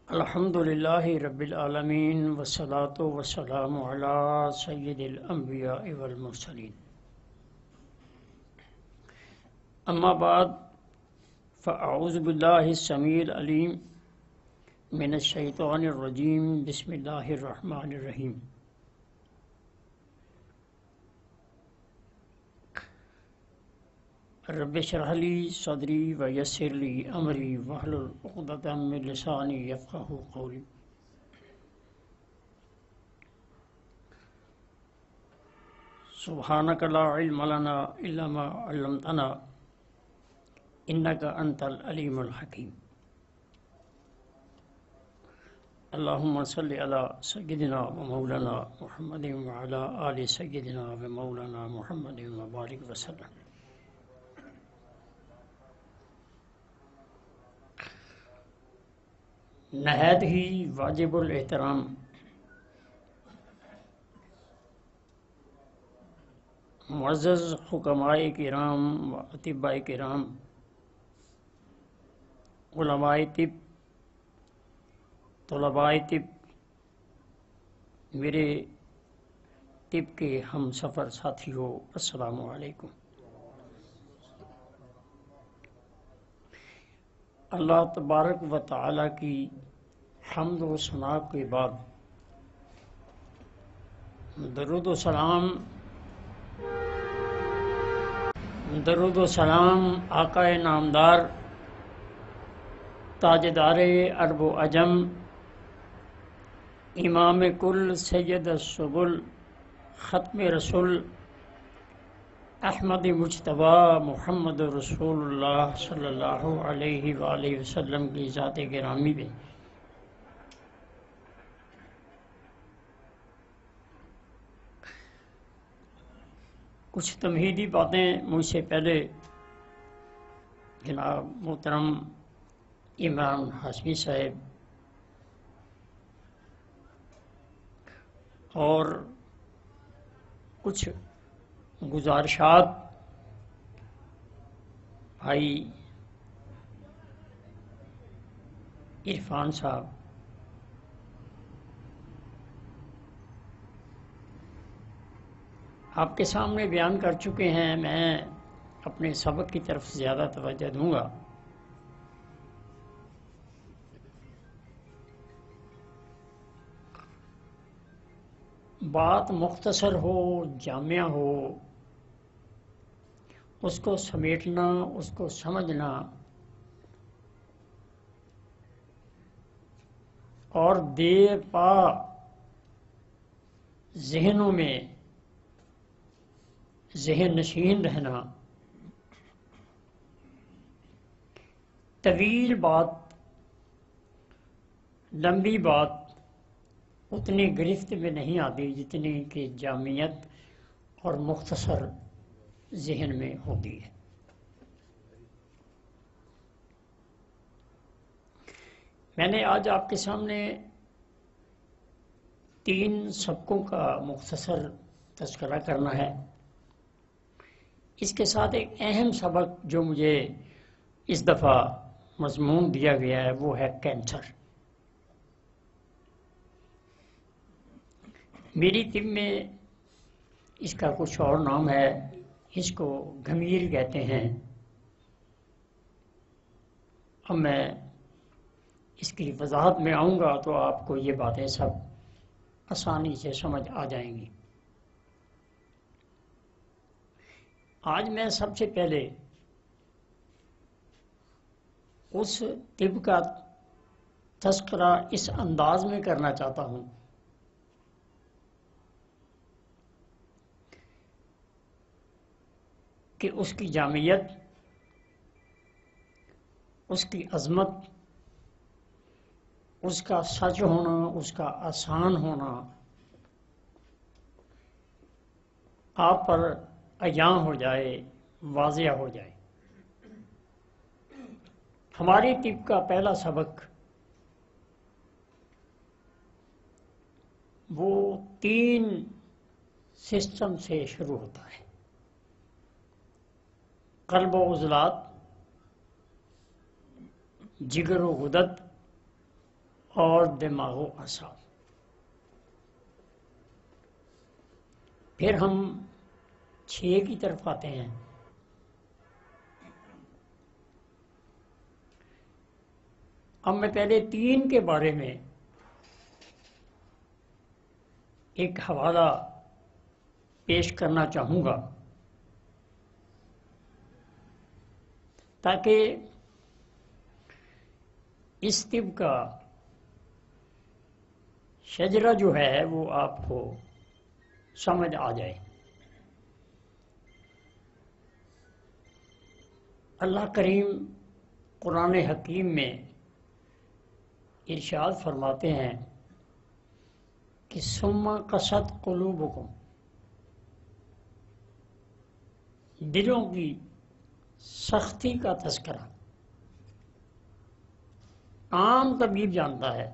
الحمد للہ رب العالمین والصلاة والسلام علی سید الانبیاء والمرسلین اما بعد فاعوذ باللہ السمیع العلیم من الشیطان الرجیم بسم اللہ الرحمن الرحیم رب اشرح لی صدری ویسر لی امری واحلل عقدۃ من لسانی یفقہوا قولی۔ سبحانک لا علم لنا الا ما علمتنا انک انت العلیم الحکیم۔ اللہم صلی علی سیدنا و مولانا محمد وعلی آل سیدنا و مولانا محمد وبارک وسلم۔ نہایت ہی واجب الاحترام معزز حکماء کرام و اطباء کرام، علماء طب، طلباء طب، میرے طب کے ہم سفر ساتھیوں، السلام علیکم۔ اللہ تبارک و تعالی کی حمد و ثنا کے بعد درود و سلام آقا نامدار، تاجدار عرب و عجم، امام کل، سید السبل، ختم رسول، احمد مجتبی محمد رسول اللہ صلی اللہ علیہ وآلہ وسلم کی ذات گرامی میں کچھ تمہیدی باتیں مجھ سے پہلے جناب محترم عمران ہاشمی صاحب اور کچھ گزارشات بھائی عرفان صاحب آپ کے سامنے بیان کر چکے ہیں۔ میں اپنے سبق کی طرف زیادہ توجہ دوں گا۔ بات مختصر ہو، جامع ہو، اس کو سمیٹنا، اس کو سمجھنا اور دے پا ذہنوں میں ذہن نشین رہنا، طویل بات، لمبی بات اتنی گرفت میں نہیں آتی جتنی کہ جامعیت اور مختصر ذہن میں ہوتی ہے۔ میں نے آج آپ کے سامنے 3 سبقوں کا مختصر تذکرہ کرنا ہے۔ اس کے ساتھ ایک اہم سبق جو مجھے اس دفعہ مضمون دیا گیا ہے وہ ہے کینسر۔ میری طب میں اس کا کچھ اور نام ہے، اس کو گھمیر کہتے ہیں۔ اب میں اس کی وضاحت میں آؤں گا تو آپ کو یہ باتیں سب آسانی سے سمجھ آ جائیں گی۔ آج میں سب سے پہلے اس طب کا تذکرہ اس انداز میں کرنا چاہتا ہوں کہ اس کی جامعیت، اس کی عظمت، اس کا سچ ہونا، اس کا آسان ہونا آپ پر عیاں ہو جائے، واضح ہو جائے۔ ہماری طب کا پہلا سبق وہ 3 سسٹم سے شروع ہوتا ہے: قلب و عضلات، جگر و غدد اور دماغ و اعصاب۔ پھر ہم 6 کی طرف آتے ہیں۔ اب میں پہلے 3 کے بارے میں ایک حوالہ پیش کرنا چاہوں گا تاکہ اس طب کا شجرہ جو ہے وہ آپ کو سمجھ آ جائے۔ اللہ کریم قرآن حکیم میں ارشاد فرماتے ہیں کہ ثم قست قلوبکم، دلوں کی سختی کا تذکرہ۔ عام طبیب جانتا ہے،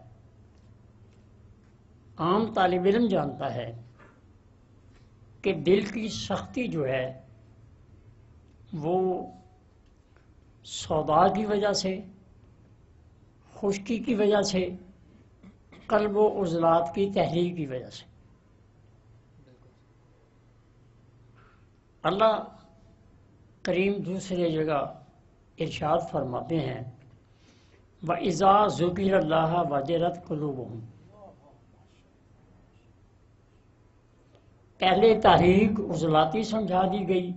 عام طالب علم جانتا ہے کہ دل کی سختی جو ہے وہ سودا کی وجہ سے، خشکی کی وجہ سے، قلب و عضلات کی تحریک کی وجہ سے۔ اللہ کریم دوسرے جگہ ارشاد فرماتے ہیں وَإِذَا ذُكِرَ اللَّهُ وَجِلَتْ قُلُوبُهُمْ۔ پہلے تحریک عضلاتی سمجھا دی گئی،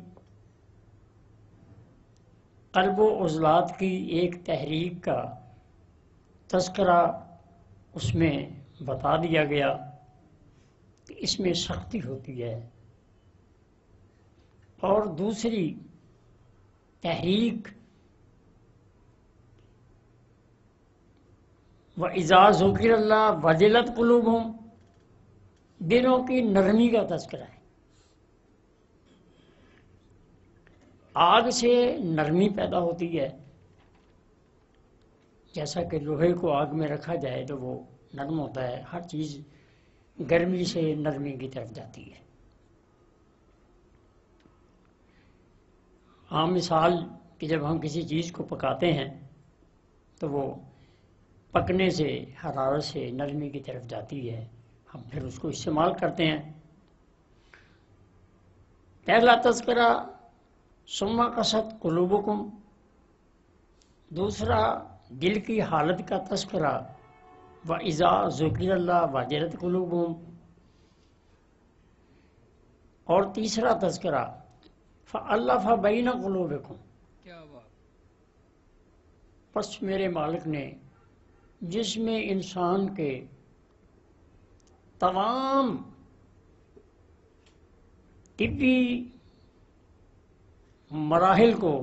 قلب و عضلات کی ایک تحریک کا تذکرہ اس میں بتا دیا گیا کہ اس میں سختی ہوتی ہے، اور دوسری تحریک وَإِذَا ذُكِرَ اللَّهُ وَجِلَتْ قُلُوبُهُمْ، دلوں کی نرمی کا تذکرہ ہے۔ آگ سے نرمی پیدا ہوتی ہے، جیسا کہ لوہے کو آگ میں رکھا جائے تو وہ نرم ہوتا ہے، ہر چیز گرمی سے نرمی کی طرف جاتی ہے۔ عام مثال کہ جب ہم کسی چیز کو پکاتے ہیں تو وہ پکنے سے، حرارت سے نرمی کی طرف جاتی ہے، ہم پھر اس کو استعمال کرتے ہیں۔ پہلا تذکرہ ثم قست قلوبکم، دوسرا دل کی حالت کا تذکرہ وَإِذَا ذُكِرَ اللَّهُ وَجِلَتْ قُلُوبُهُمْ، اور تیسرا تذکرہ فَأَلَّفَ بَيْنَ قُلُوبِكُمْ، پس میرے مالک نے جس میں انسان کے تمام طبی مراحل کو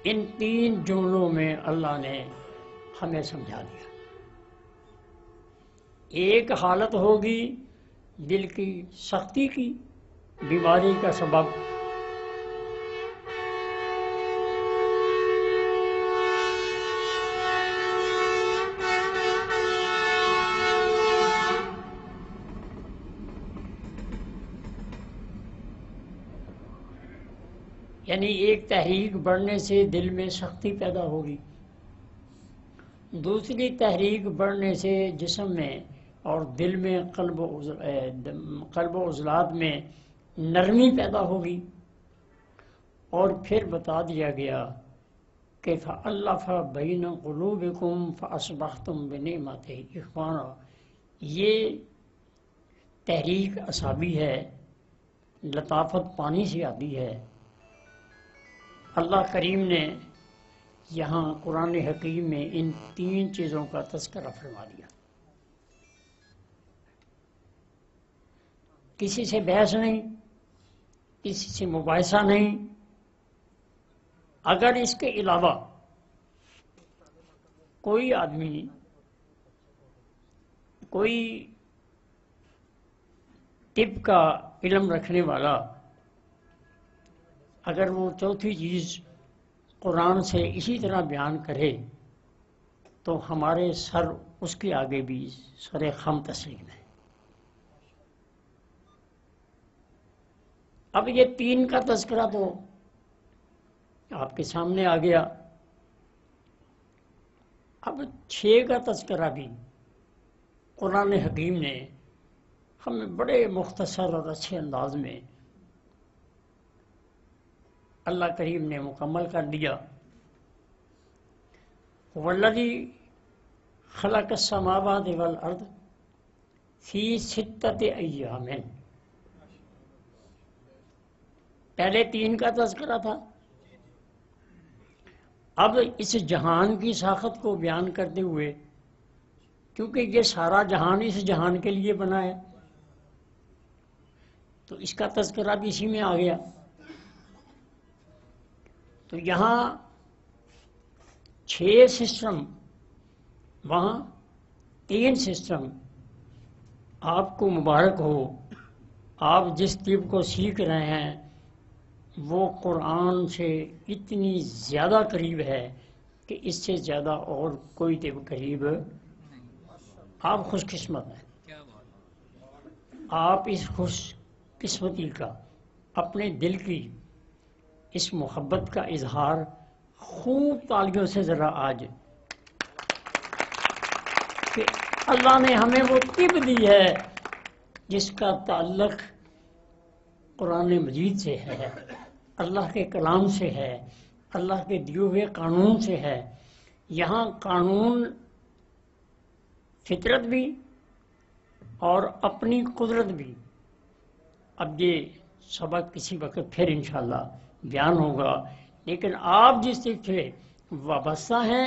ان 3 جملوں میں اللہ نے ہمیں سمجھا دیا۔ ایک حالت ہوگی دل کی سختی کی، بیماری کا سبب، یعنی ایک تحریک بڑھنے سے دل میں سختی پیدا ہوگی، دوسری تحریک بڑھنے سے جسم میں اور دل میں قلب و عضلات میں نرمی پیدا ہوگی، اور پھر بتا دیا گیا کہ فَأَلَّفَ بَيْنَ قُلُوبِكُمْ فَأَصْبَحْتُمْ بِنِعْمَتِهِ إِخْوَانًا۔ یہ تحریک اعصابی ہے، لطافت پانی سے آتی ہے۔ اللہ کریم نے یہاں قرآن حکیم میں ان 3 چیزوں کا تذکرہ فرما دیا۔ کسی سے بحث نہیں، کسی سے مباحثہ نہیں، اگر اس کے علاوہ کوئی آدمی، کوئی طب کا علم رکھنے والا، اگر وہ چوتھی چیز قرآن سے اسی طرح بیان کرے تو ہمارے سر اس کے آگے بھی سر خم تسلیم ہے۔ اب یہ 3 کا تذکرہ تو آپ کے سامنے آ گیا، اب 6 کا تذکرہ بھی قرآن حکیم نے ہمیں بڑے مختصر اور اچھے انداز میں اللہ کریم نے مکمل کر دیا. والذی خلق السماوات والارض فی ستۃ ایام. پہلے 3 کا تذکرہ تھا. اب اس جہان کی ساخت کو بیان کرتے ہوئے، کیونکہ یہ سارا جہان اس جہان کے لیے بنا ہے، تو اس کا تذکرہ بھی اسی میں آ گیا. تو یہاں 6 سسٹم، وہاں 3 سسٹم. آپ کو مبارک ہو، آپ جس طب کو سیکھ رہے ہیں وہ قرآن سے اتنی زیادہ قریب ہے کہ اس سے زیادہ اور کوئی طب قریب. آپ خوش قسمت ہیں. آپ اس خوش قسمتی کا، اپنے دل کی اس محبت کا اظہار خوب تالیوں سے ذرا آج، کہ اللہ نے ہمیں وہ طب دی ہے جس کا تعلق قرآن مجید سے ہے، اللہ کے کلام سے ہے، اللہ کے دیے ہوئے قانون سے ہے. یہاں قانون، فطرت بھی اور اپنی قدرت بھی. اب یہ سبق کسی وقت پھر انشاءاللہ بیان ہوگا، لیکن آپ جس طرح سے وابستہ ہیں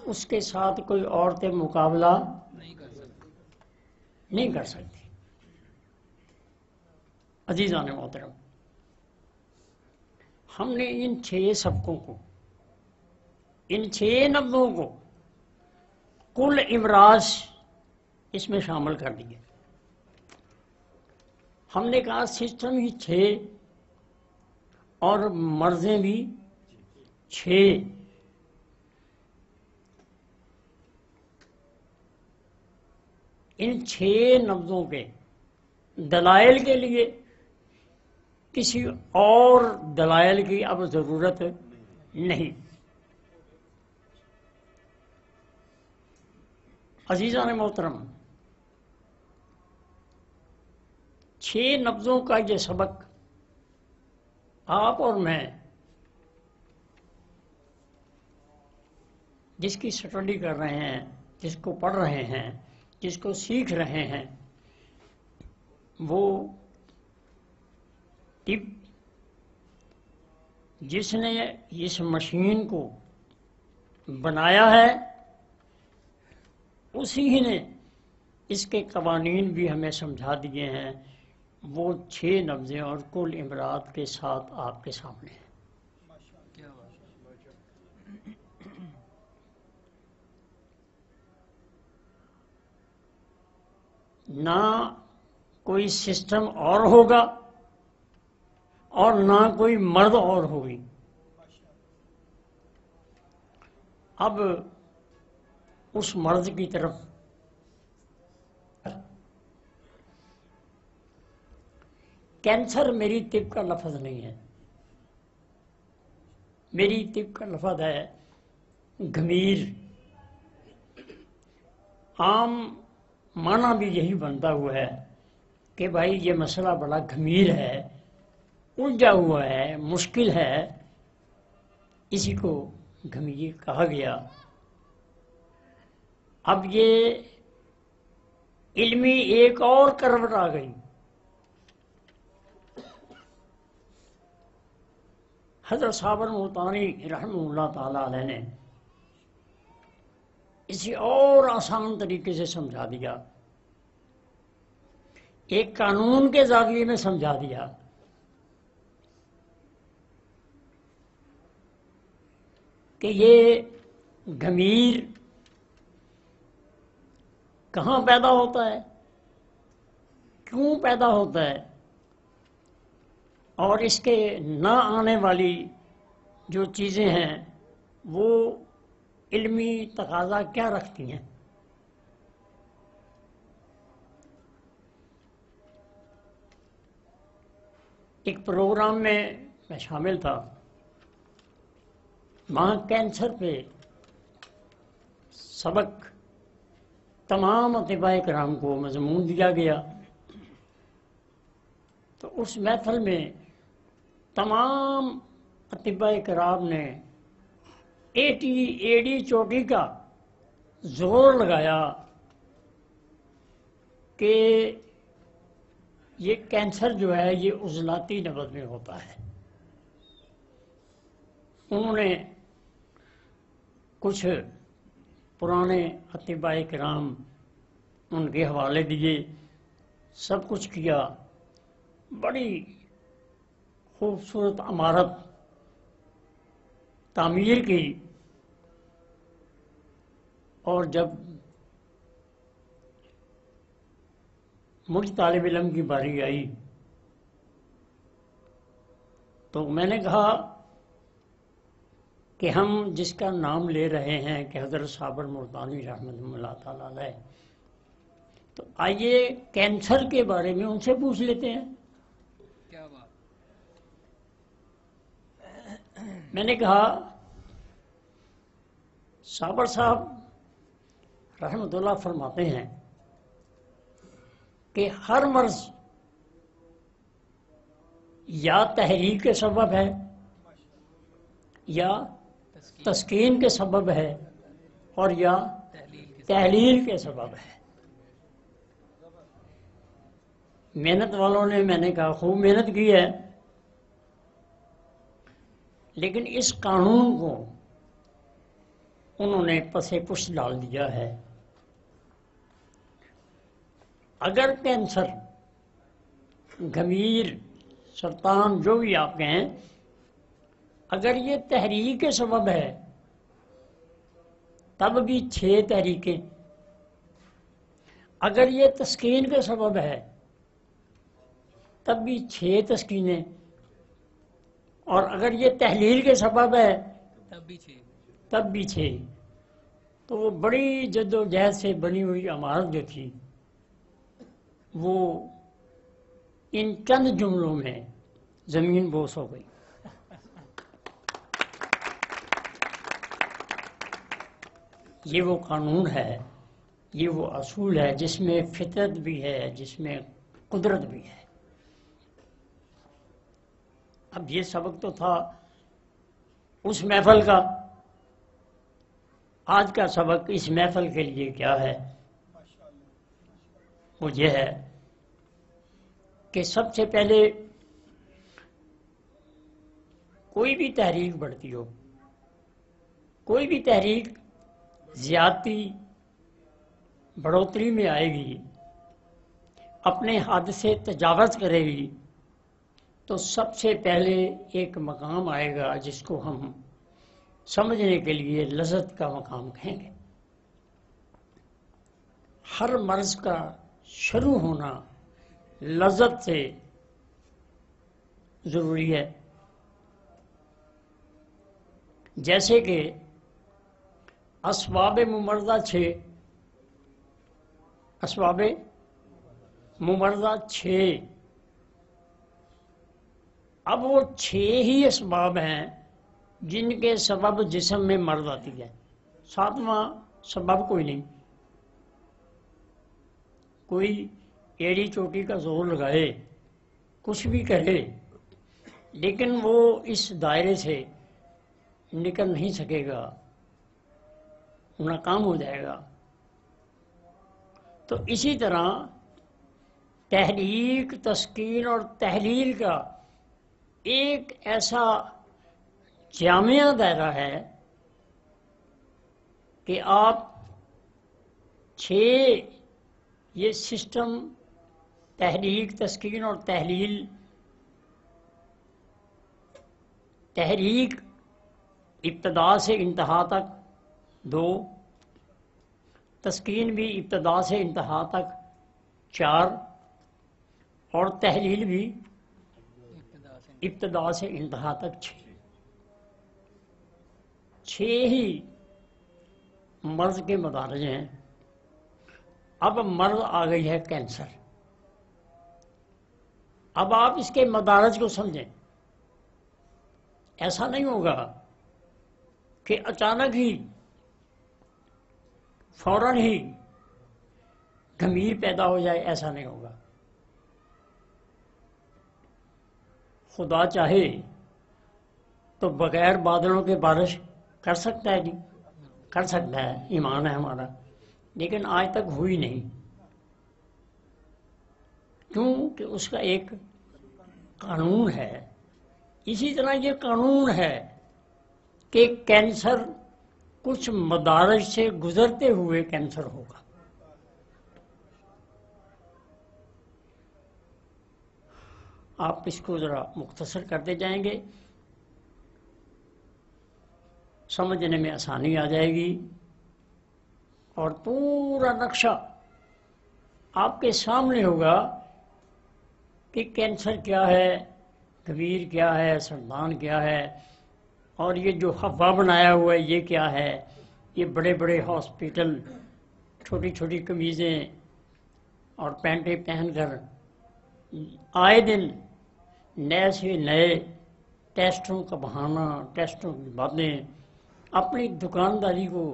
اس کے ساتھ کوئی عورتیں مقابلہ نہیں کر سکتی. عزیزان محترم، ہم نے ان 6 سبقوں کو، ان 6 نبضوں کو کل امراض اس میں شامل کر دیے. ہم نے کہا سسٹم ہی 6 اور مرضیں بھی 6. ان 6 نبضوں کے دلائل کے لیے کسی اور دلائل کی اب ضرورت نہیں. عزیزان محترم، 6 نبضوں کا یہ سبق آپ اور میں جس کی سٹڈی کر رہے ہیں، جس کو پڑھ رہے ہیں، جس کو سیکھ رہے ہیں، وہ طب جس نے اس مشین کو بنایا ہے اسی ہی نے اس کے قوانین بھی ہمیں سمجھا دیے ہیں. وہ 6 نبضیں اور کل امراض کے ساتھ آپ کے سامنے ہیں. نہ کوئی سسٹم اور ہوگا اور نہ کوئی مرد اور ہوگی. اب اس مرض کی طرف کینسر میری طب کا لفظ نہیں ہے، میری طب کا لفظ ہے گھمیر. عام معنی بھی یہی بنتا ہوا ہے کہ بھائی یہ مسئلہ بڑا گھمیر ہے، الجھا ہوا ہے، مشکل ہے، اسی کو گھمیر کہا گیا. اب یہ علمی ایک اور کروٹ آ گئی. حضرت صابر ملتانی رحمہ اللہ تعالی علیہ نے اسے اور آسان طریقے سے سمجھا دیا، ایک قانون کے زاویے میں سمجھا دیا کہ یہ گھمیر کہاں پیدا ہوتا ہے، کیوں پیدا ہوتا ہے، اور اس کے نہ آنے والی جو چیزیں ہیں وہ علمی تقاضا کیا رکھتی ہیں. ایک پروگرام میں شامل تھا، وہاں کینسر پہ سبق تمام اطباء کرام کو مضمون دیا گیا، تو اس محفل میں تمام اطباء کرام نے ایڑی چوٹی کا زور لگایا کہ یہ کینسر جو ہے یہ عضلاتی نبض میں ہوتا ہے۔ انہوں نے کچھ پرانے اطباء کرام ان کے حوالے دیے، سب کچھ کیا، بڑی خوبصورت عمارت تعمیر کی، اور جب مجھ طالب علم کی باری آئی تو میں نے کہا کہ ہم جس کا نام لے رہے ہیں کہ حضرت صابر ملتانی رحمۃ اللہ تعالیٰ علیہ، تو آئیے کینسر کے بارے میں ان سے پوچھ لیتے ہیں۔ کیا بات! میں نے کہا صابر صاحب رحمۃ اللہ فرماتے ہیں کہ ہر مرض یا تحریک کے سبب ہے یا تسکین کے سبب ہے اور یا تحلیل کے سبب ہے۔ محنت والوں نے، میں نے کہا، خوب محنت کی ہے، لیکن اس قانون کو انہوں نے پسے پش ڈال دیا ہے۔ اگر کینسر، گھمیر، سرطان، جو بھی آپ کہیں، اگر یہ تحریک کے سبب ہے تب بھی 6 تحریکیں، اگر یہ تسکین کے سبب ہے تب بھی 6 تسکینیں، اور اگر یہ تحلیل کے سبب ہے تب بھی 6۔ تو وہ بڑی جد و جہد سے بنی ہوئی عمارت جو تھی وہ ان چند جملوں میں زمین بوس ہو گئی۔ یہ وہ قانون ہے، یہ وہ اصول ہے جس میں فطرت بھی ہے، جس میں قدرت بھی ہے۔ اب یہ سبق تو تھا اس محفل کا، آج کا سبق اس محفل کے لیے کیا ہے؟ وہ یہ ہے کہ سب سے پہلے کوئی بھی تحریک بڑھتی ہو، کوئی بھی تحریک زیادتی بڑھوتری میں آئے گی، اپنے حد سے تجاوز کرے گی، تو سب سے پہلے ایک مقام آئے گا جس کو ہم سمجھنے کے لیے لذت کا مقام کہیں گے۔ ہر مرض کا شروع ہونا لذت سے ضروری ہے، جیسے کہ اسباب ممرضہ 6، اسباب ممرضہ 6، اب وہ 6 ہی اسباب ہیں جن کے سبب جسم میں مرض آتی ہے، 7واں سبب کوئی نہیں۔ کوئی ایڑی چوٹی کا زور لگائے، کچھ بھی کرے، لیکن وہ اس دائرے سے نکل نہیں سکے گا، ناکام ہو جائے گا۔ تو اسی طرح تحریک، تسکین اور تحلیل کا ایک ایسا جامع دائرہ ہے کہ آپ 6 یہ سسٹم تحریک، تسکین اور تحلیل، تحریک ابتدا سے انتہا تک 2، تسکین بھی ابتدا سے انتہا تک 4، اور تحلیل بھی ابتدا سے انتہا تک 6۔ 6 ہی مرض کے مدارج ہیں۔ اب مرض آ گئی ہے کینسر۔ اب آپ اس کے مدارج کو سمجھیں۔ ایسا نہیں ہوگا کہ اچانک ہی، فوراً ہی گھمیر پیدا ہو جائے، ایسا نہیں ہوگا۔ خدا چاہے تو بغیر بادلوں کے بارش کر سکتا ہے جی، کر سکتا ہے، ایمان ہے ہمارا، لیکن آج تک ہوئی نہیں۔ کیوں کہ اس کا ایک قانون ہے۔ اسی طرح یہ قانون ہے کہ کینسر کچھ مدارج سے گزرتے ہوئے کینسر ہوگا۔ آپ اس کو ذرا مختصر کرتے جائیں گے، سمجھنے میں آسانی آ جائے گی، اور پورا نقشہ آپ کے سامنے ہوگا کہ کینسر کیا ہے، گھمیر کیا ہے، سرطان کیا ہے، اور یہ جو ہوا بنایا ہوا ہے یہ کیا ہے۔ یہ بڑے بڑے ہاسپٹل چھوٹی چھوٹی قمیضیں اور پینٹیں پہن کر آئے دن نئے سے نئے ٹیسٹوں کا بہانہ، ٹیسٹوں کی باتیں، اپنی دکانداری کو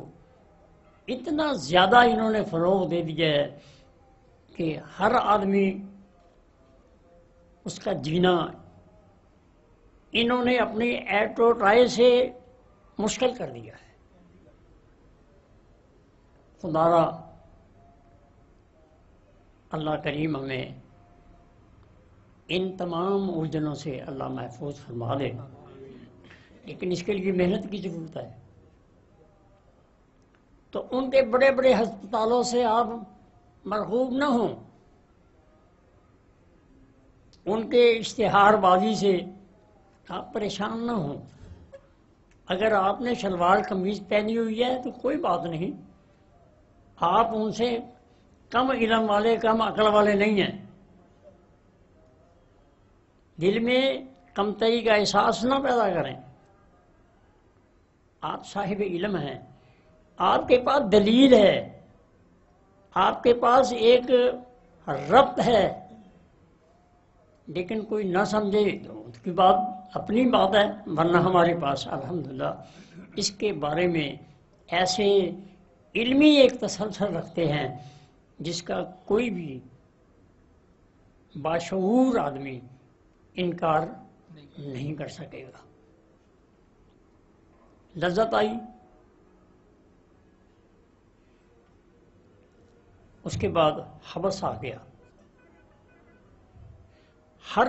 اتنا زیادہ انہوں نے فروغ دے دیا ہے کہ ہر آدمی اس کا جینا انہوں نے اپنی ایٹو ٹرائی سے مشکل کر دیا ہے۔ خدا را اللہ کریم ہمیں ان تمام الجھنوں سے اللہ محفوظ فرما دے، لیکن اس کے لیے محنت کی ضرورت ہے۔ تو ان کے بڑے بڑے ہسپتالوں سے آپ مرغوب نہ ہوں، ان کے اشتہار بازی سے آپ پریشان نہ ہوں۔ اگر آپ نے شلوار قمیض پہنی ہوئی ہے تو کوئی بات نہیں، آپ ان سے کم علم والے، کم عقل والے نہیں ہیں۔ دل میں کمتری کا احساس نہ پیدا کریں، آپ صاحب علم ہیں، آپ کے پاس دلیل ہے، آپ کے پاس ایک ربط ہے، لیکن کوئی نہ سمجھے تو اس کی بات اپنی بات ہے، ورنہ ہمارے پاس الحمدللہ اس کے بارے میں ایسے علمی ایک تسلسل رکھتے ہیں جس کا کوئی بھی باشعور آدمی انکار نہیں کر سکے گا۔ لذت آئی، اس کے بعد حبس آ گیا۔ ہر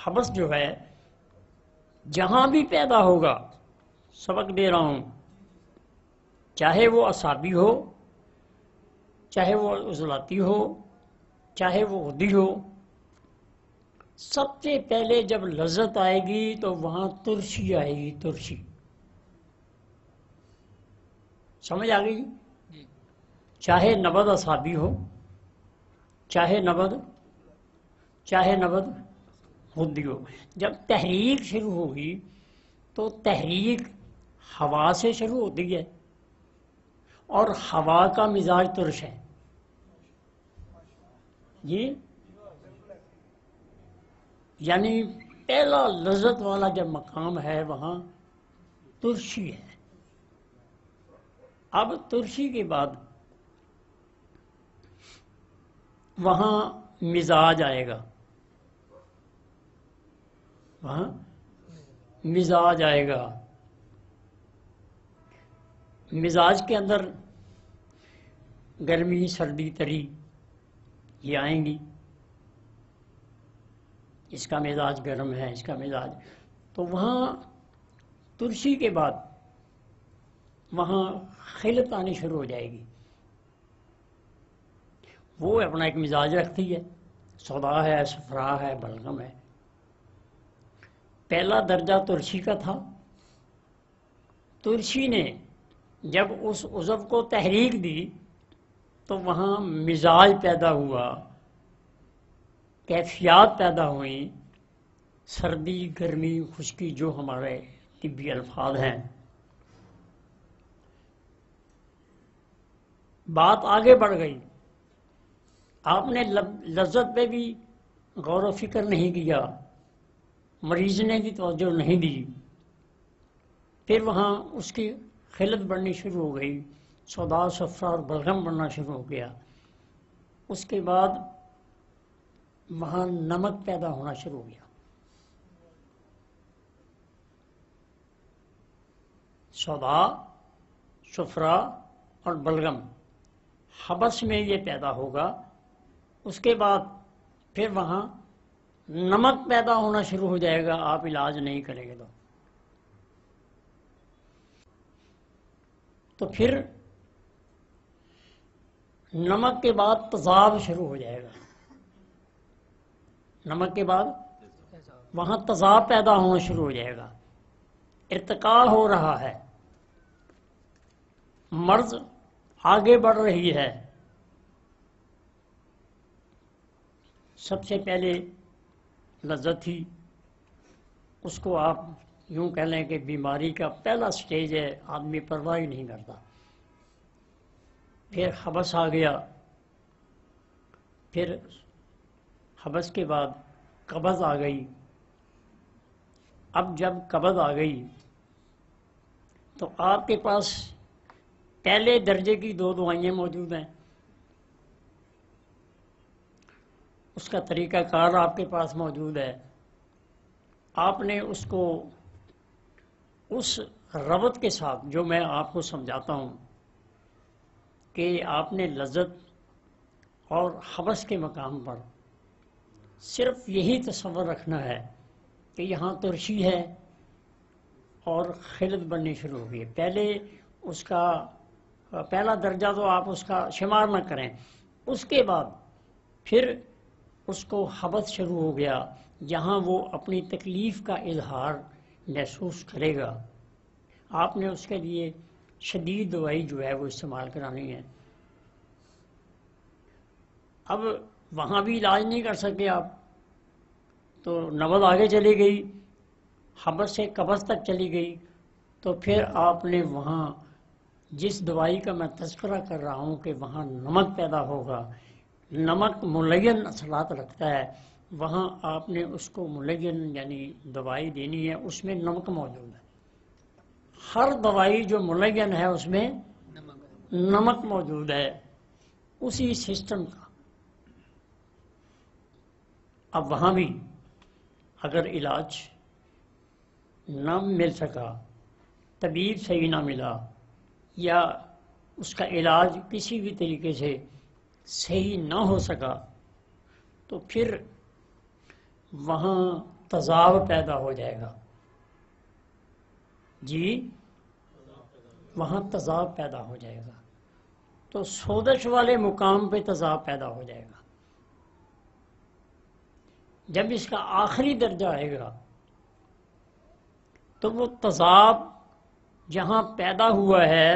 حبس جو ہے جہاں بھی پیدا ہوگا، سبق دے رہا ہوں، چاہے وہ اعصابی ہو، چاہے وہ عضلاتی ہو، چاہے وہ غدی ہو، سب سے پہلے جب لذت آئے گی تو وہاں ترشی آئے گی، ترشی۔ سمجھ آ گئی؟ چاہے نبض اعصابی ہو، چاہے نبض غدی ہو۔ جب تحریک شروع ہوگی تو تحریک ہوا سے شروع ہوتی ہے، اور ہوا کا مزاج ترش ہے جی، یعنی پہلا لذت والا جب مقام ہے وہاں ترشی ہے۔ اب ترشی کے بعد وہاں مزاج آئے گا، وہاں مزاج آئے گا۔ مزاج کے اندر گرمی، سردی، تری یہ آئیں گی۔ اس کا مزاج گرم ہے، اس کا مزاج، تو وہاں ترشی کے بعد وہاں خلط آنی شروع ہو جائے گی۔ وہ اپنا ایک مزاج رکھتی ہے، سودا ہے، صفرا ہے، بلغم ہے۔ پہلا درجہ ترشی کا تھا، ترشی نے جب اس عضو کو تحریک دی تو وہاں مزاج پیدا ہوا، کیفیات پیدا ہوئیں، سردی، گرمی، خشکی، جو ہمارے طبی الفاظ ہیں۔ بات آگے بڑھ گئی، آپ نے لذت پہ بھی غور و فکر نہیں کیا، مریض نے بھی توجہ نہیں دی، پھر وہاں اس کی خلط بڑھنی شروع ہو گئی، سودا، صفرا اور بلغم بڑھنا شروع ہو گیا۔ اس کے بعد وہاں نمک پیدا ہونا شروع ہو گیا. سودا، صفرا اور بلغم حبس میں یہ پیدا ہوگا. اس کے بعد پھر وہاں نمک پیدا ہونا شروع ہو جائے گا آپ علاج نہیں کریں گے تو پھر نمک کے بعد تذاب شروع ہو جائے گا. نمک کے بعد وہاں تذاب پیدا ہونا شروع ہو جائے گا. ارتقاء ہو رہا ہے، مرض آگے بڑھ رہی ہے. سب سے پہلے لذت تھی، اس کو آپ یوں کہہ لیں کہ بیماری کا پہلا سٹیج ہے، آدمی پرواہ ہی نہیں کرتا. پھر حبس آ گیا، پھر حبس کے بعد قبض آ گئی. اب جب قبض آ گئی تو آپ کے پاس پہلے درجے کی 2 دوائیاں موجود ہیں. اس کا طریقہ کار آپ کے پاس موجود ہے. آپ نے اس کو اس ربط کے ساتھ جو میں آپ کو سمجھاتا ہوں کہ آپ نے لذت اور حبس کے مقام پر صرف یہی تصور رکھنا ہے کہ یہاں ترشی ہے اور خلط بننی شروع ہو گئی. پہلے اس کا پہلا درجہ تو آپ اس کا شمار نہ کریں. اس کے بعد پھر اس کو حبس شروع ہو گیا، جہاں وہ اپنی تکلیف کا اظہار محسوس کرے گا. آپ نے اس کے لیے شدید دوائی جو ہے وہ استعمال کرانی ہے. اب وہاں بھی علاج نہیں کر سکے آپ، تو نبض آگے چلی گئی، حبس سے قبض تک چلی گئی. تو پھر آپ نے وہاں جس دوائی کا میں تذکرہ کر رہا ہوں کہ وہاں نمک پیدا ہوگا، نمک ملین اثرات رکھتا ہے، وہاں آپ نے اس کو ملین یعنی دوائی دینی ہے، اس میں نمک موجود ہے. ہر دوائی جو ملین ہے اس میں نمک موجود ہے، اسی سسٹم کا. اب وہاں بھی اگر علاج نہ مل سکا، طبیب صحیح نہ ملا، یا اس کا علاج کسی بھی طریقے سے صحیح نہ ہو سکا، تو پھر وہاں تذاب پیدا ہو جائے گا. جی وہاں تذاب پیدا ہو جائے گا. تو سودش والے مقام پہ تذاب پیدا ہو جائے گا. جب اس کا آخری درجہ آئے گا تو وہ تذاب جہاں پیدا ہوا ہے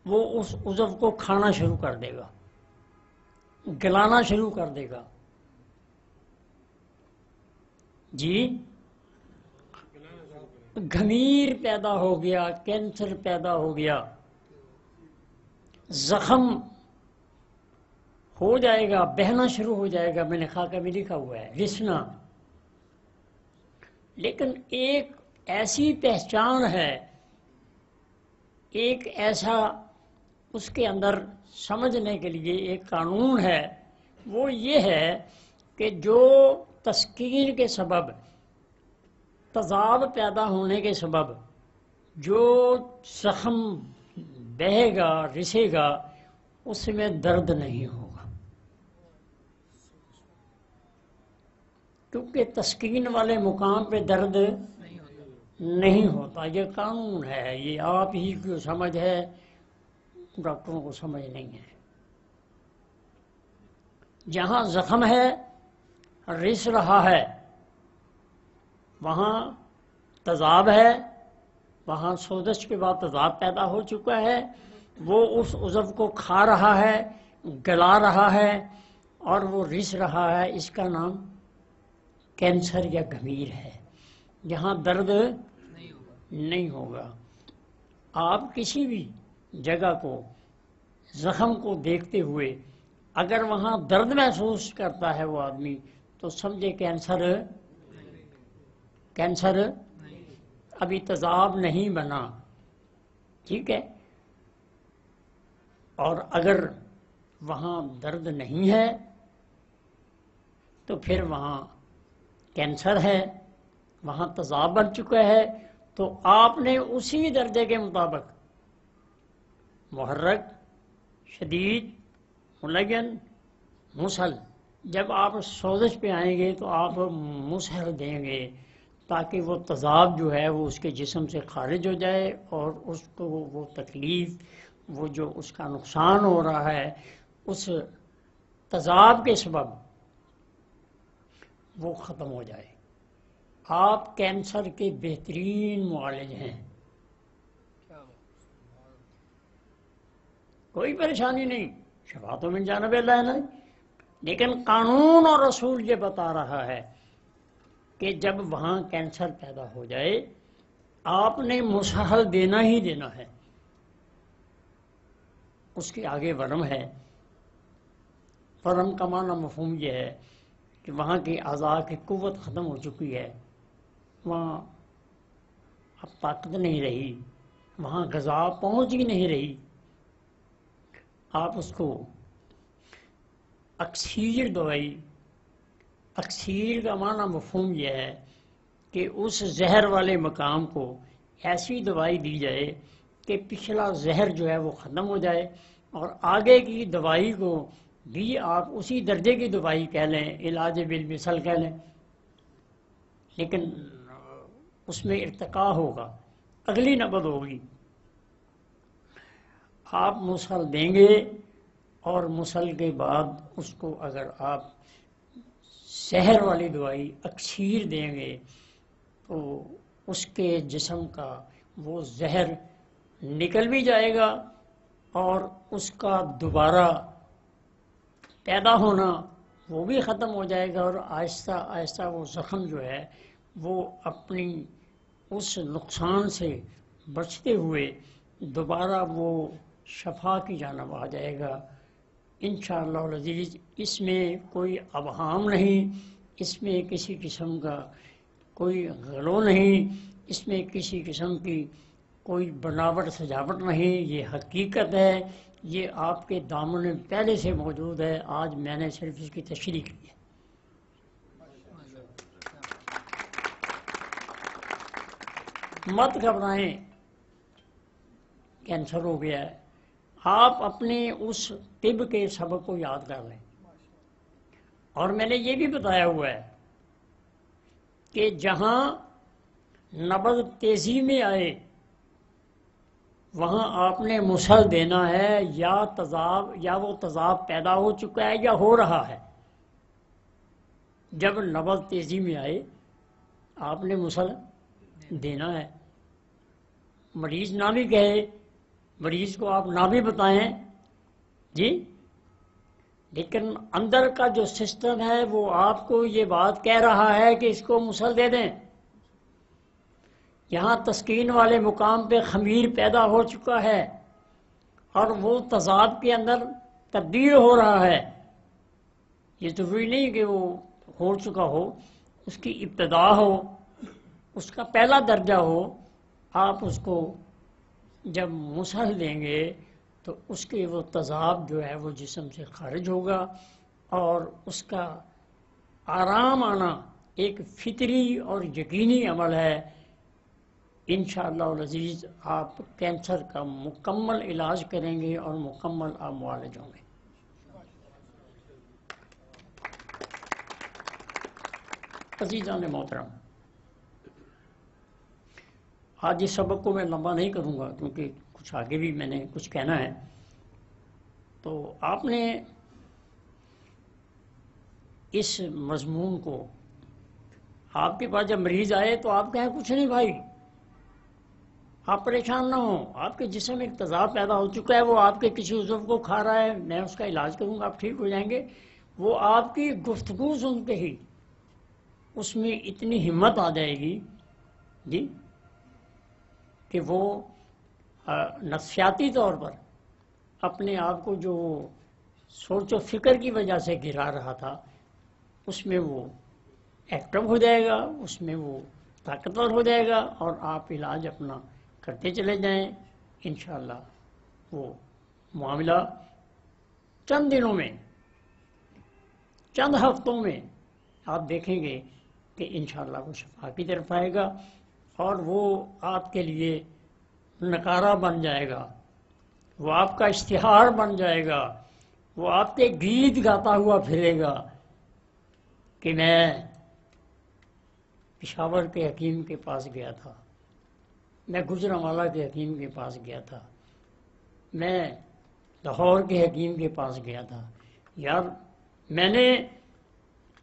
وہ اس عضو کو کھانا شروع کر دے گا، گلانا شروع کر دے گا. جی گھمیر پیدا ہو گیا، کینسر پیدا ہو گیا، زخم ہو جائے گا، بہنا شروع ہو جائے گا. میں نے خاکہ میں لکھا ہوا ہے رسنا. لیکن ایک ایسی پہچان ہے، ایک ایسا اس کے اندر سمجھنے کے لیے ایک قانون ہے، وہ یہ ہے کہ جو تسکین کے سبب، تذاب پیدا ہونے کے سبب جو زخم بہے گا، رسے گا، اس میں درد نہیں ہوگا، کیونکہ تسکین والے مقام پہ درد نہیں ہوتا. یہ قانون ہے، یہ آپ ہی کو سمجھ ہے، ڈاکٹروں کو سمجھ نہیں ہے. جہاں زخم ہے، رس رہا ہے، وہاں تذاب ہے، وہاں سوزش کے بعد تذاب پیدا ہو چکا ہے، وہ اس عضو کو کھا رہا ہے، گلا رہا ہے اور وہ رس رہا ہے. اس کا نام کینسر یا گھمیر ہے، جہاں درد نہیں ہوگا. آپ کسی بھی جگہ کو، زخم کو دیکھتے ہوئے اگر وہاں درد محسوس کرتا ہے وہ آدمی، تو سمجھے کینسر ابھی تذاب نہیں بنا. ٹھیک ہے. اور اگر وہاں درد نہیں ہے تو پھر وہاں کینسر ہے، وہاں تیزاب بن چکا ہے، تو آپ نے اسی درجے کے مطابق محرک، شدید، ملین، مسہل، جب آپ سوزش پہ آئیں گے تو آپ مسہل دیں گے تاکہ وہ تیزاب جو ہے وہ اس کے جسم سے خارج ہو جائے اور اس کو وہ تکلیف، وہ جو اس کا نقصان ہو رہا ہے اس تیزاب کے سبب وہ ختم ہو جائے۔ آپ کینسر کے بہترین معالج ہیں، کوئی پریشانی نہیں، شفا تو من جانب اللہ نہیں، لیکن قانون اور رسول یہ بتا رہا ہے کہ جب وہاں کینسر پیدا ہو جائے آپ نے مسہل دینا ہی دینا ہے۔ اس کے آگے ورم ہے، ورم کا معنی مفہوم یہ ہے کہ وہاں کی اعضاء کی قوت ختم ہو چکی ہے، وہاں اب طاقت نہیں رہی، وہاں غذا پہنچ ہی نہیں رہی، آپ اس کو اکسیر دوائی، اکسیر کا معنی مفہوم یہ ہے کہ اس زہر والے مقام کو ایسی دوائی دی جائے کہ پچھلا زہر جو ہے وہ ختم ہو جائے اور آگے کی دوائی کو بھی آپ اسی درجے کی دوائی کہہ لیں، علاج بالمثل کہہ لیں، لیکن اس میں ارتقاء ہوگا، اگلی نبض ہوگی۔ آپ مسل دیں گے اور مسل کے بعد اس کو اگر آپ زہر والی دوائی اکسیر دیں گے تو اس کے جسم کا وہ زہر نکل بھی جائے گا اور اس کا دوبارہ پیدا ہونا وہ بھی ختم ہو جائے گا، اور آہستہ آہستہ وہ زخم جو ہے وہ اپنی اس نقصان سے بچتے ہوئے دوبارہ وہ شفا کی جانب آ جائے گا انشاءاللہ العزیز۔ اس میں کوئی ابہام نہیں، اس میں کسی قسم کا کوئی غلو نہیں، اس میں کسی قسم کی کوئی بناوٹ سجاوٹ نہیں، یہ حقیقت ہے، یہ آپ کے دامن میں پہلے سے موجود ہے، آج میں نے صرف اس کی تشریح کی ہے۔ مت گھبرائیں، کینسر ہو گیا ہے، آپ اپنے اس طب کے سبق کو یاد کر لیں، اور میں نے یہ بھی بتایا ہوا ہے کہ جہاں نبض تیزی میں آئے وہاں آپ نے مسل دینا ہے، یا تیزاب، یا وہ تیزاب پیدا ہو چکا ہے یا ہو رہا ہے۔ جب نبض تیزی میں آئے آپ نے مسل دینا ہے، مریض نہ بھی کہے، مریض کو آپ نہ بھی بتائیں جی، لیکن اندر کا جو سسٹم ہے وہ آپ کو یہ بات کہہ رہا ہے کہ اس کو مسل دے دیں۔ یہاں تسکین والے مقام پہ خمیر پیدا ہو چکا ہے اور وہ تیزاب کے اندر تبدیل ہو رہا ہے، یہ ضروری نہیں کہ وہ ہو چکا ہو، اس کی ابتدا ہو، اس کا پہلا درجہ ہو، آپ اس کو جب مسل دیں گے تو اس کے وہ تیزاب جو ہے وہ جسم سے خارج ہوگا اور اس کا آرام آنا ایک فطری اور یقینی عمل ہے۔ انشاءاللہ العزیز آپ کینسر کا مکمل علاج کریں گے اور مکمل آپ معالج ہوں گے۔ عزیزان محترم، آج اس سبق کو میں لمبا نہیں کروں گا کیونکہ کچھ آگے بھی میں نے کچھ کہنا ہے، تو آپ نے اس مضمون کو، آپ کے پاس جب مریض آئے تو آپ کہیں کچھ نہیں بھائی، آپ پریشان نہ ہوں، آپ کے جسم میں ایک تیزاب پیدا ہو چکا ہے، وہ آپ کے کسی عضو کو کھا رہا ہے، میں اس کا علاج کروں گا، آپ ٹھیک ہو جائیں گے۔ وہ آپ کی گفتگو سنتے ہی اس میں اتنی ہمت آ جائے گی جی کہ وہ نفسیاتی طور پر اپنے آپ کو جو سوچ و فکر کی وجہ سے گرا رہا تھا اس میں وہ ایکٹیو ہو جائے گا، اس میں وہ طاقتور ہو جائے گا اور آپ علاج اپنا کرتے چلے جائیں، انشاءاللہ وہ معاملہ چند دنوں میں، چند ہفتوں میں آپ دیکھیں گے کہ انشاءاللہ وہ شفا کی طرف آئے گا اور وہ آپ کے لیے نکارہ بن جائے گا، وہ آپ کا اشتہار بن جائے گا، وہ آپ کے گیت گاتا ہوا پھرے گا کہ میں پشاور کے حکیم کے پاس گیا تھا، میں گجرانوالہ کے حکیم کے پاس گیا تھا، میں لاہور کے حکیم کے پاس گیا تھا، یار میں نے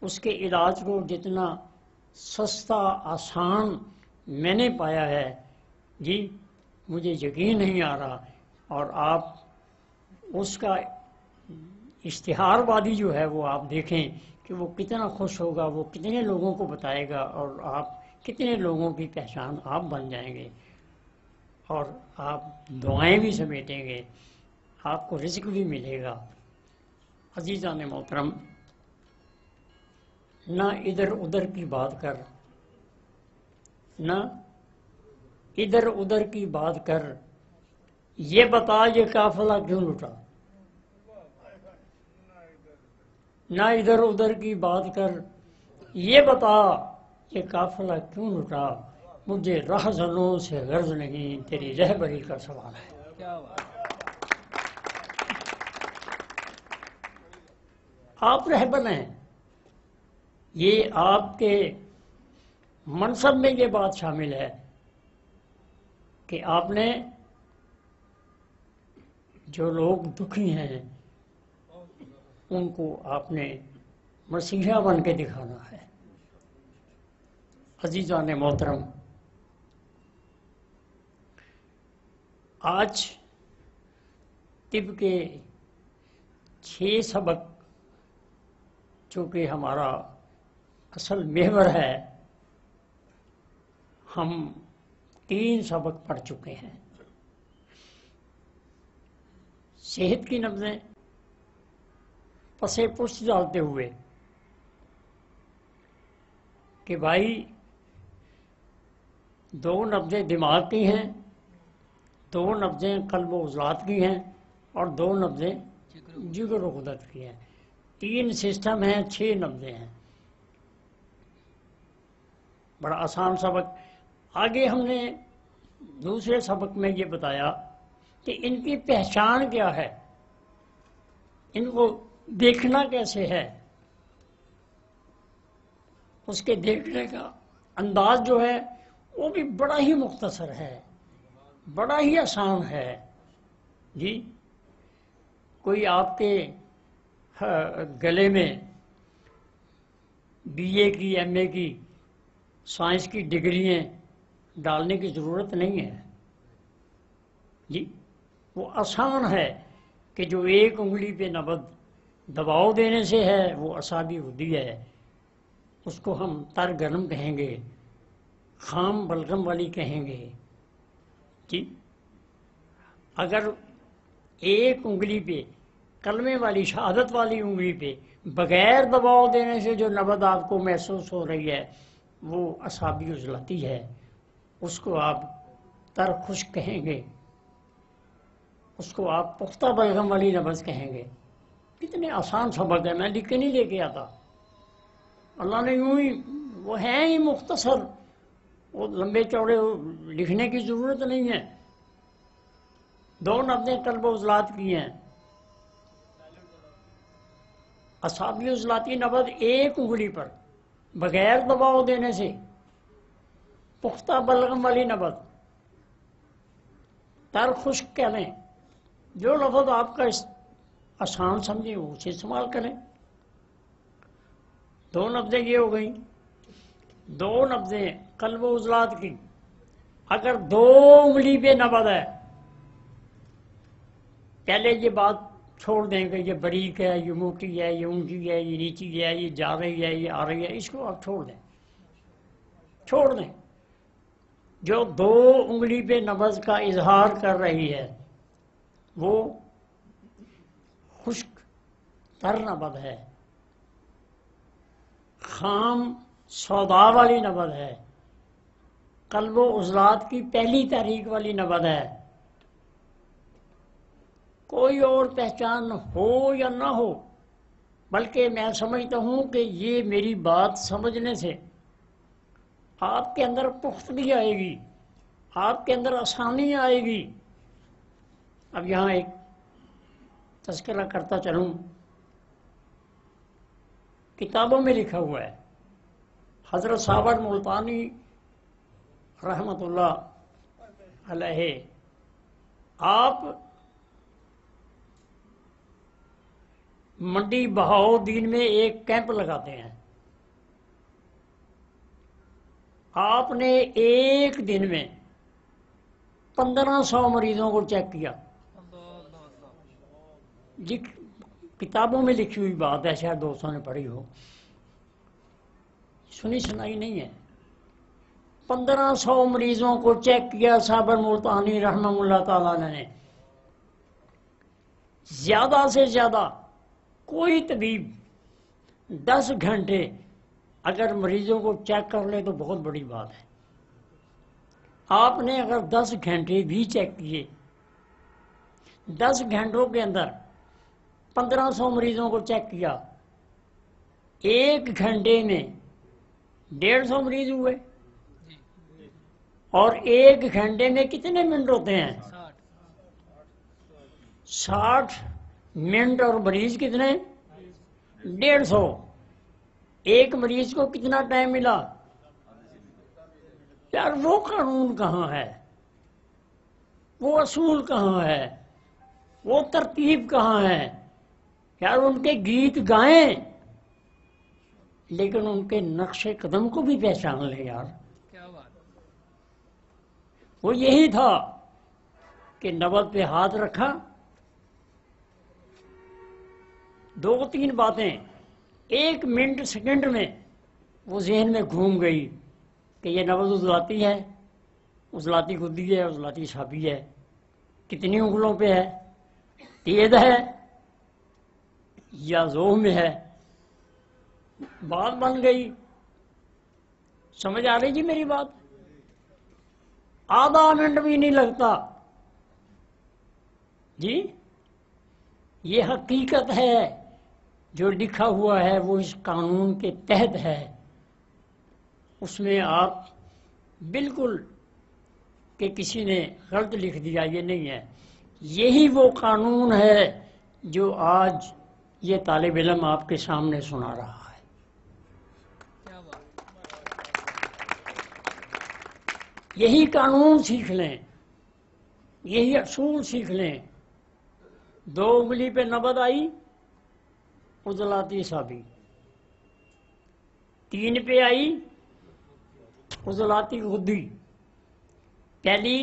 اس کے علاج کو جتنا سستا آسان میں نے پایا ہے جی مجھے یقین نہیں آ رہا، اور آپ اس کا اشتہار وادی جو ہے وہ آپ دیکھیں کہ وہ کتنا خوش ہوگا، وہ کتنے لوگوں کو بتائے گا، اور آپ کتنے لوگوں کی پہچان آپ بن جائیں گے، اور آپ دعائیں بھی سمیٹیں گے، آپ کو رزق بھی ملے گا۔ عزیزان محترم، نہ ادھر ادھر کی بات کر، نہ ادھر ادھر کی بات کر، یہ بتا یہ قافلہ کیوں لٹا، نہ ادھر ادھر کی بات کر، یہ بتا یہ قافلہ کیوں لٹا، مجھے رہزنوں سے غرض نہیں تیری رہبری کا سوال ہے۔ آپ رہبر ہیں، یہ آپ کے منصب میں یہ بات شامل ہے کہ آپ نے جو لوگ دکھی ہیں ان کو آپ نے مسیحا بن کے دکھانا ہے۔ عزیزان محترم، آج طب کے 6 سبق چونکہ ہمارا اصل محور ہے، ہم 3 سبق پڑھ چکے ہیں۔ صحت کی نبضیں پسے پشت ڈالتے ہوئے کہ بھائی 2 نبضیں دماغ کی ہیں، 2 نبضیں قلب و عضلات کی ہیں، اور 2 نبضیں جگر و غدد کی ہیں۔ 3 سسٹم ہیں، 6 نبضیں ہیں۔ بڑا آسان سبق۔ آگے ہم نے دوسرے سبق میں یہ بتایا کہ ان کی پہچان کیا ہے، ان کو دیکھنا کیسے ہے، اس کے دیکھنے کا انداز جو ہے وہ بھی بڑا ہی مختصر ہے، بڑا ہی آسان ہے جی۔ کوئی آپ کے گلے میں بی اے کی، ایم اے کی، سائنس کی ڈگریاں ڈالنے کی ضرورت نہیں ہے جی۔ وہ آسان ہے کہ جو ایک انگلی پہ نبض دباؤ دینے سے ہے وہ اعصابی غدی ہے، اس کو ہم تر گرم کہیں گے، خام بلغم والی کہیں گے جی۔ اگر ایک انگلی پہ، کلمے والی شہادت والی انگلی پہ بغیر دباؤ دینے سے جو نبض آپ کو محسوس ہو رہی ہے وہ اعصابی عضلاتی ہے، اس کو آپ تر خشک کہیں گے، اس کو آپ پختہ بلغم والی نبض کہیں گے۔ کتنے آسان سبق ہے، میں لکھ کے نہیں لے کے آتا، اللہ نے یوں ہی، وہ ہیں ہی مختصر، وہ لمبے چوڑے لکھنے کی ضرورت نہیں ہے۔ 2 نبضیں قلب و عضلات کی ہیں، اعصابی عضلاتی نبض ایک انگلی پر بغیر دباؤ دینے سے، پختہ بلغم والی نبض، تر خشک کہہ لیں، جو لفظ آپ کا آسان سمجھیں وہ اسے استعمال کریں۔ 2 نبضیں یہ ہو گئیں، 2 نبضیں قلب و عضلات کی۔ اگر 2 انگلی پہ نبض ہے، پہلے یہ بات چھوڑ دیں کہ یہ باریک ہے، یہ موٹی ہے، یہ اونچی ہے، یہ نیچی ہے، یہ جا رہی ہے، یہ آ رہی ہے، اس کو آپ چھوڑ دیں، چھوڑ دیں۔ جو 2 انگلی پہ نبض کا اظہار کر رہی ہے وہ خشک تر نبض ہے، خام سودا والی نبض ہے، قلب و عضلات کی پہلی تحریک والی نبض ہے۔ کوئی اور پہچان ہو یا نہ ہو، بلکہ میں سمجھتا ہوں کہ یہ میری بات سمجھنے سے آپ کے اندر پختگی آئے گی، آپ کے اندر آسانی آئے گی۔ اب یہاں ایک تذکرہ کرتا چلوں، کتابوں میں لکھا ہوا ہے، حضرت صابر ملتانی رحمۃ اللہ علیہ آپ منڈی بہاؤدین میں ایک کیمپ لگاتے ہیں۔ آپ نے ایک دن میں 1500 مریضوں کو چیک کیا۔ جی کتابوں میں لکھی ہوئی بات ہے، شاید دوستوں نے پڑھی ہو، سنی سنائی نہیں ہے۔ 1500 مریضوں کو چیک کیا صابر ملتانی رحمہ اللہ تعالیٰ نے۔ زیادہ سے زیادہ کوئی طبیب 10 گھنٹے اگر مریضوں کو چیک کر لے تو بہت بڑی بات ہے۔ آپ نے اگر 10 گھنٹے بھی چیک کیے، 10 گھنٹوں کے اندر 1500 مریضوں کو چیک کیا، ایک گھنٹے میں 150 مریض ہوئے، اور ایک گھنٹے میں کتنے منٹ ہوتے ہیں؟ 60 منٹ، اور مریض کتنے؟ 150۔ ایک مریض کو کتنا ٹائم ملا؟ یار وہ قانون کہاں ہے؟ وہ اصول کہاں ہے؟ وہ ترتیب کہاں ہے؟ یار ان کے گیت گائیں لیکن ان کے نقش قدم کو بھی پہچان لے یار۔ وہ یہی تھا کہ نبض پہ ہاتھ رکھا، 2-3 باتیں 1 منٹ سیکنڈ میں وہ ذہن میں گھوم گئی کہ یہ نبض عضلاتی ہے، عضلاتی غدی ہے، عضلاتی صابی ہے، کتنی انگلوں پہ ہے، تیز ہے یا زوم میں ہے، بات بن گئی۔ سمجھ آ رہی جی میری بات؟ آدھا منٹ بھی نہیں لگتا جی۔ یہ حقیقت ہے، جو لکھا ہوا ہے وہ اس قانون کے تحت ہے، اس میں آپ بالکل کہ کسی نے غلط لکھ دیا یہ نہیں ہے۔ یہی وہ قانون ہے جو آج یہ طالب علم آپ کے سامنے سنا رہا ہے۔ یہی قانون سیکھ لیں، یہی اصول سیکھ لیں۔ 2 انگلی پہ نبض آئی، عضلاتی صابی، 3 پہ آئی، عضلاتی غدی، پہلی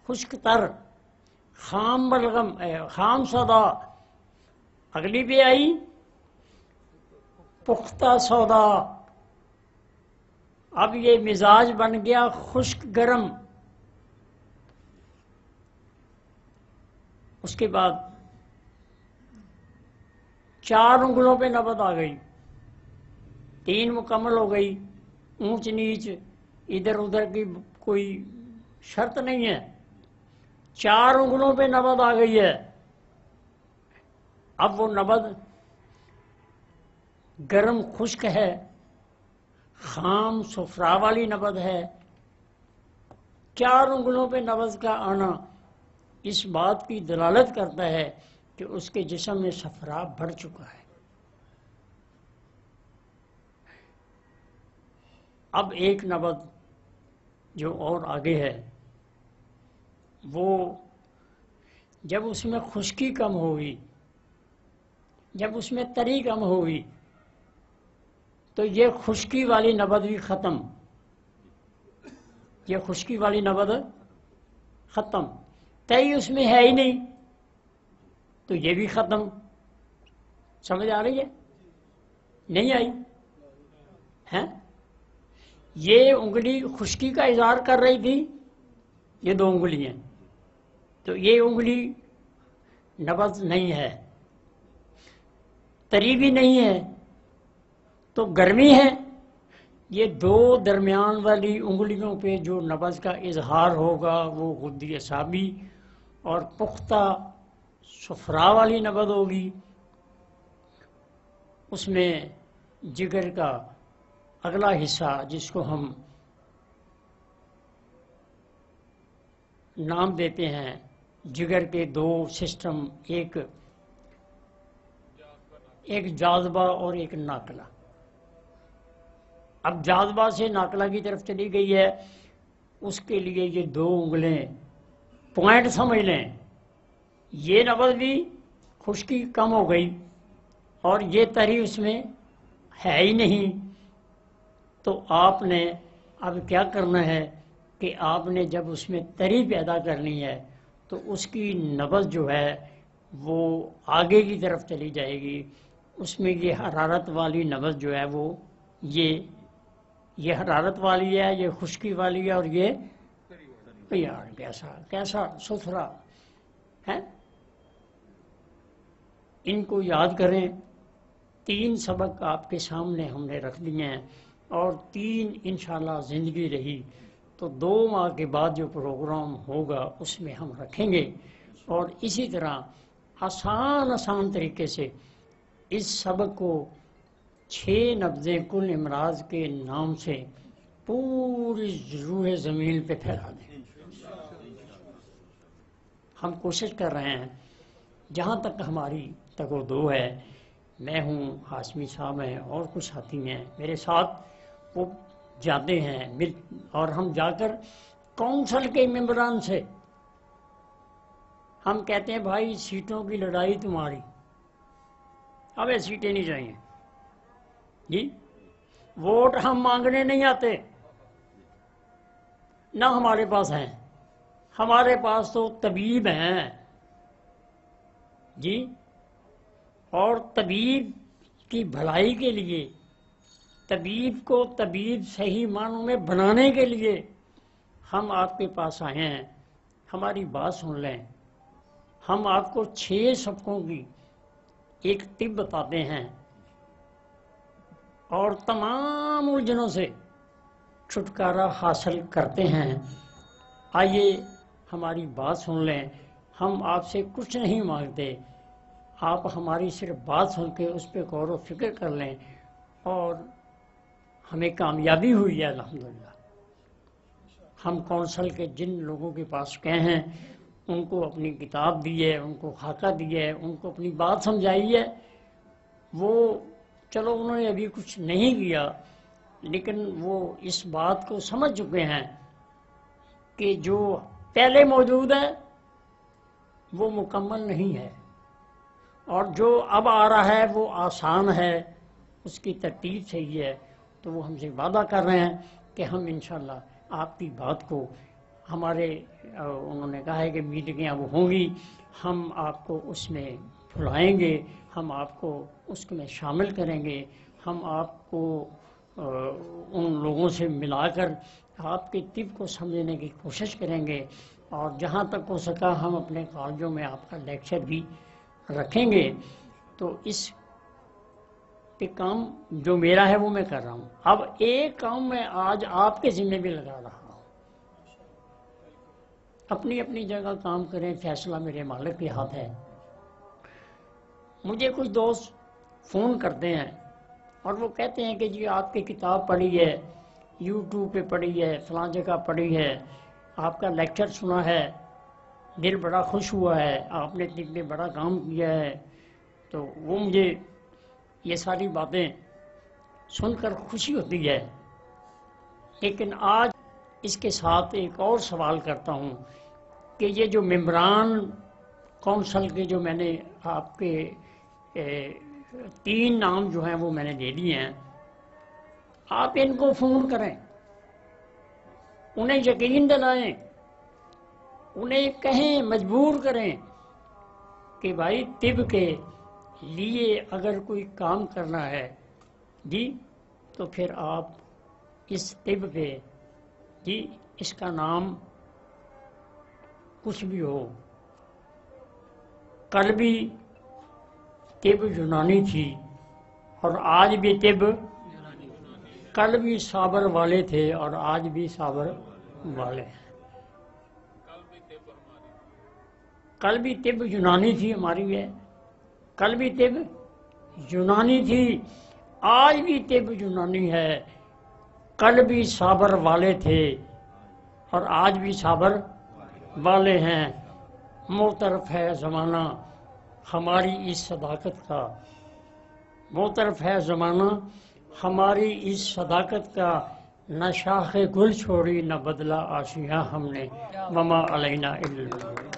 خشک تر خام بلغم خام سودا، اگلی پہ آئی پختہ سودا۔ اب یہ مزاج بن گیا خشک گرم۔ اس کے بعد 4 انگلوں پہ نبض آ گئی، 3 مکمل ہو گئی، اونچ نیچ ادھر ادھر کی کوئی شرط نہیں ہے، 4 انگلوں پہ نبض آ گئی ہے۔ اب وہ نبض گرم خشک ہے، خام صفرا والی نبض ہے۔ 4 انگلوں پہ نبض کا آنا اس بات کی دلالت کرتا ہے کہ اس کے جسم میں صفرا بڑھ چکا ہے۔ اب ایک نبض جو اور آگے ہے، وہ جب اس میں خشکی کم ہوگی، جب اس میں تری کم ہوگی، تو یہ خشکی والی نبض بھی ختم، یہ خشکی والی نبض ختم، تئی اس میں ہے ہی نہیں تو یہ بھی ختم۔ سمجھ آ رہی ہے؟ نہیں آئی ہے؟ یہ انگلی خشکی کا اظہار کر رہی تھی، یہ 2 انگلی ہیں، تو یہ انگلی نبض نہیں ہے، تری بھی نہیں ہے، تو گرمی ہے۔ یہ 2 درمیان والی انگلیوں پہ جو نبض کا اظہار ہوگا وہ غدی اعصابی اور پختہ صفرا والی نبض ہوگی، اس میں جگر کا اگلا حصہ جس کو ہم نام دیتے ہیں، جگر کے دو سسٹم، ایک جاذبہ اور ایک ناقلہ۔ اب جاذبہ سے ناقلہ کی طرف چلی گئی ہے، اس کے لیے یہ دو انگلیں پوائنٹ سمجھ لیں، یہ نبض بھی خشکی کم ہو گئی اور یہ تری اس میں ہے ہی نہیں، تو آپ نے اب کیا کرنا ہے کہ آپ نے جب اس میں تری پیدا کرنی ہے تو اس کی نبض جو ہے وہ آگے کی طرف چلی جائے گی، اس میں یہ حرارت والی نبض جو ہے وہ یہ حرارت والی ہے، یہ خشکی والی ہے، اور یہ یار کیسا ستھرا ہے۔ ان کو یاد کریں، 3 سبق آپ کے سامنے ہم نے رکھ دیے ہیں، اور 3 انشاءاللہ زندگی رہی تو 2 ماہ کے بعد جو پروگرام ہوگا اس میں ہم رکھیں گے، اور اسی طرح آسان طریقے سے اس سبق کو 6 نبضیں کل امراض کے نام سے پوری روح زمین پہ پھیلا دیں۔ ہم کوشش کر رہے ہیں، جہاں تک ہماری تک و دو ہے، میں ہوں، ہاشمی صاحب ہیں، اور کچھ ساتھی ہیں میرے ساتھ، وہ جاتے ہیں اور ہم جا کر کونسل کے ممبران سے ہم کہتے ہیں بھائی سیٹوں کی لڑائی تمہاری، اب یہ سیٹیں نہیں چاہیے جی، ووٹ ہم مانگنے نہیں آتے، نہ ہمارے پاس ہیں، ہمارے پاس تو طبیب ہیں جی، اور طبیب کی بھلائی کے لیے، طبیب کو طبیب صحیح معنوں میں بنانے کے لیے ہم آپ کے پاس آئے ہیں۔ ہماری بات سن لیں، ہم آپ کو 6 سبقوں کی ایک طب بتاتے ہیں اور تمام الجھنوں سے چھٹکارا حاصل کرتے ہیں۔ آئیے ہماری بات سن لیں، ہم آپ سے کچھ نہیں مانگتے، آپ ہماری صرف بات سن کے اس پہ غور و فکر کر لیں، اور ہمیں کامیابی ہوئی ہے الحمدللہ۔ ہم کونسل کے جن لوگوں کے پاس گئے ہیں ان کو اپنی کتاب دی ہے، ان کو خاکہ دی ہے، ان کو اپنی بات سمجھائی ہے، وہ چلو انہوں نے ابھی کچھ نہیں کیا لیکن وہ اس بات کو سمجھ چکے ہیں کہ جو پہلے موجود ہے وہ مکمل نہیں ہے، اور جو اب آ رہا ہے وہ آسان ہے، اس کی ترتیب صحیح ہے، تو وہ ہم سے وعدہ کر رہے ہیں کہ ہم انشاءاللہ آپ کی بات کو، ہمارے انہوں نے کہا ہے کہ میٹنگیں اب ہوں گی، ہم آپ کو اس میں بلائیں گے، ہم آپ کو اس میں شامل کریں گے، ہم آپ کو ان لوگوں سے ملا کر آپ کے طب کو سمجھنے کی کوشش کریں گے، اور جہاں تک ہو سکا ہم اپنے کالجوں میں آپ کا لیکچر بھی رکھیں گے۔ تو اس پہ کام جو میرا ہے وہ میں کر رہا ہوں، اب ایک کام میں آج آپ کے ذمہ بھی لگا رہا ہوں، اپنی اپنی جگہ کام کریں، فیصلہ میرے مالک کے ہاتھ ہے۔ مجھے کچھ دوست فون کرتے ہیں اور وہ کہتے ہیں کہ جی آپ کی کتاب پڑھی ہے، یوٹیوب پہ پڑھی ہے، فلاں جگہ پڑھی ہے، آپ کا لیکچر سنا ہے، دل بڑا خوش ہوا ہے، آپ نے طب میں بڑا کام کیا ہے، تو وہ مجھے یہ ساری باتیں سن کر خوشی ہوتی ہے، لیکن آج اس کے ساتھ ایک اور سوال کرتا ہوں کہ یہ جو ممبران کونسل کے جو میں نے آپ کے 3 نام جو ہیں وہ میں نے دے دیے ہیں، آپ ان کو فون کریں، انہیں یقین دلائیں، انہیں کہیں، مجبور کریں کہ بھائی طب کے لیے اگر کوئی کام کرنا ہے جی تو پھر آپ اس طب پہ جی، اس کا نام کچھ بھی ہو، کل بھی طب یونانی تھی اور آج بھی طب، کل بھی صابر والے تھے اور آج بھی صابر والے ہیں۔ کل بھی طب یونانی تھی ہماری ہے، کل بھی طب یونانی تھی، آج بھی طب یونانی ہے، کل بھی صابر والے تھے اور آج بھی صابر والے ہیں۔ معترف ہے زمانہ ہماری اس صداقت کا، معترف ہے زمانہ ہماری اس صداقت کا، نہ شاخ گل چھوڑی نہ بدلہ آشیاں ہم نے، وما علینا الا البلاغ۔